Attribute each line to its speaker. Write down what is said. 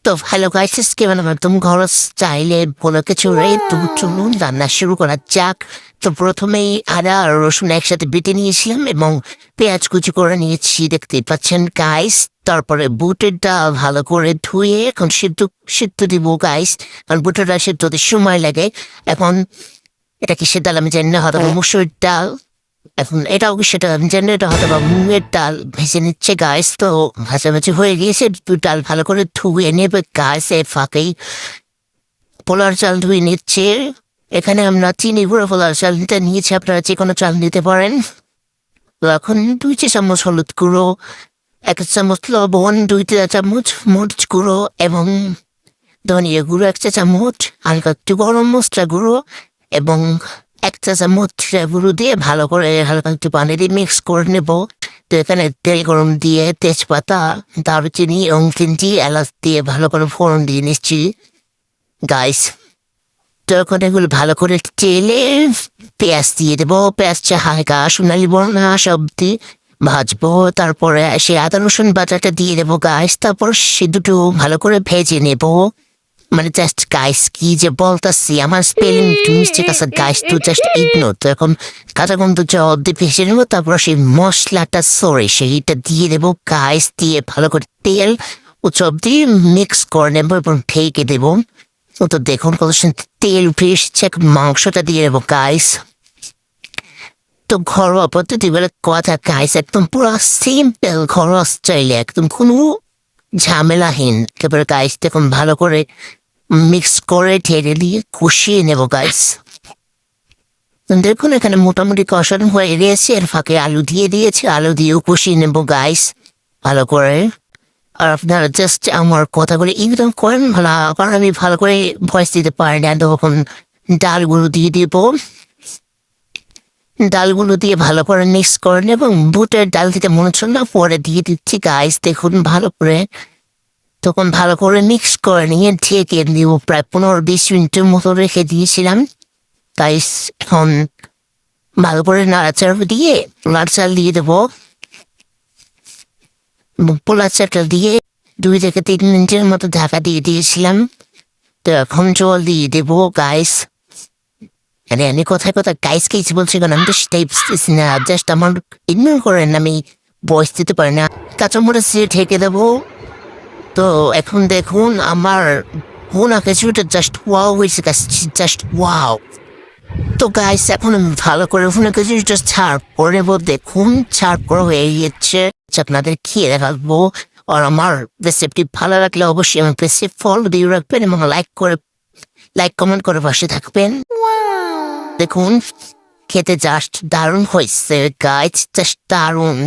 Speaker 1: তো hello guys, আজকে বানাবো একদম ঘর স্টাইলে বলে কিছু রে। তো চলুন রান্না শুরু করা যাক। তো প্রথমেই আদা আর রসুন একসাথে বেটে নিয়েছিলাম এবং পেঁয়াজ কুচি করে নিয়েছি, দেখতে পাচ্ছেন গাইস। তারপরে বুটের ডাল ভালো করে ধুয়ে এখন সিদ্ধ সিদ্ধ দিব গাইস, কারণ বুটের ডাল সিদ্ধ হতে সময় লাগে। এখন এটা কিসের ডাল আমি জানি না, হয়তো মুসুরির ডাল। এখন এটাও সেটা আমি জানি, এটা হয়তো বা মুগের ডাল ভেজে নিচ্ছে গাইস। তো ভাজাভাজি হয়ে গিয়েছে, ডাল ভালো করে ধুয়ে নেবে গাইস। এর ফাঁকেই পোলার চাল ধুয়ে নিচ্ছে। এখানে আমরা চিনি গুঁড়ো পোলার চাল নিতে নিয়েছি, আপনারা যে কোনো চাল নিতে পারেন। তো এখন 2 চামচ হলুদ গুঁড়ো, 1 চামচ লবণ, 2 চামচ মরিচ গুঁড়ো এবং ধনিয়া গুঁড়ো 1 চামচ, হালকা একটু গরম মশলা গুঁড়ো এবং 1 চামচ গুঁড়ো দিয়ে ভালো করে হালকা একটু পানি দিয়ে মিক্স করে নেব। তো এখানে তেল গরম দিয়ে তেজপাতা, দারুচিনি এবং 3টি এলাচ দিয়ে ভালো করে ফোড়ন দিয়ে নিচ্ছি গাইস। তো এখন এগুলো ভালো করে তেলে পেঁয়াজ দিয়ে দেবো। পেঁয়াজটা হালকা সোনালি বর্ণ আসা অব্দি ভাজবো। তারপরে সে আদা রসুন বাটাটা দিয়ে দেবো গাইস। তারপর সে দুটো ভালো করে ভেজে নেবো। মানে জাস্ট গাইস কি যে বলতাছি, আমার স্পেলিং একটু মিস্টেক আছে গাইস, তো জাস্ট ইগনোর। তো এখন কাঁচা গন্ধ জল দিয়ে ভেজে নেবো। তারপর সেই মশলাটা সেইটা দিয়ে দেবো গাইস। দিয়ে ভালো করে তেল ও সব দিয়ে মিক্স করে নেবো এবং ঢেকে দেবো। তো দেখুন কত তেল উঠে এসেছে, মাংসটা দিয়ে দেবো গাইস। তো ঘরোয়া পদ্ধতি বলে কথা গাইস, একদম পুরো সিম্পল ঘরোয়া স্টাইলে, একদম কোনো ঝামেলাহীন একেবারে গাইস। দেখুন ভালো করে মিক্স করে ঢেলে দিয়ে কষিয়ে নেবো গাইস। দেখুন এখানে মোটামুটি কষানো হয়ে গিয়েছে। এর ফাঁকে আলু দিয়ে দিয়েছে, আলু দিয়েও কষিয়ে নেবো গাইস ভালো করে। আর আপনারা জাস্ট আমার কথাগুলো একদম করেন ভালো, কারণ আমি ভালো করে ভয়েস দিতে পারি না। তখন ডালগুলো দিয়ে দিব, ডালগুলো দিয়ে ভালো করে মিক্স করে নেব এবং বুটের ডাল দিতে মনে হচ্ছে না, পরে দিয়ে দিচ্ছি গাইস। দেখুন ভালো করে তখন ভালো করে মিক্স করে নিয়ে ঢেকে দিব, প্রায় 15-20 মিনিটের মতো রেখে দিয়েছিলাম গাইস। এখন ভালো করে নাড়াচাড়া দিয়ে পোলার চাল দিয়ে দেবো। পোলার চালটা দিয়ে 2 থেকে 3 মিনিটের মতো ঢাকা দিয়ে দিয়েছিলাম। তো এখন জল দিয়ে দেবো গাইস। আমি কোথায় কোথায় গাইস কেছি বলছি, কারণ আমি তো সেটাই বুঝতেছি না। জাস্ট আমার ইগনোর করেন, আমি ভয়েস দিতে পারি না। কাঁচামরিচ দিয়ে ঢেকে দেবো। তো এখন দেখুন আমার ভুনা খিচুড়িটা জাস্ট ওয়াও হয়েছে গাইস, জাস্ট ওয়াও। তো গাইস এখন আমি ভালো করে ভুনা খিচুড়িটা ছাড় করে নেবো। দেখুন ছাড় করে হয়ে গিয়েছে, আপনাদের খেয়ে দেখাবো। আর আমার রেসিপি ভালো লাগলে অবশ্যই আমার পেজে ফলো দিয়ে রাখবেন এবং লাইক কমেন্ট করে পাশে থাকবেন। দেখুন খেতে জাস্ট দারুণ হয়েছে গাইস, জাস্ট দারুণ।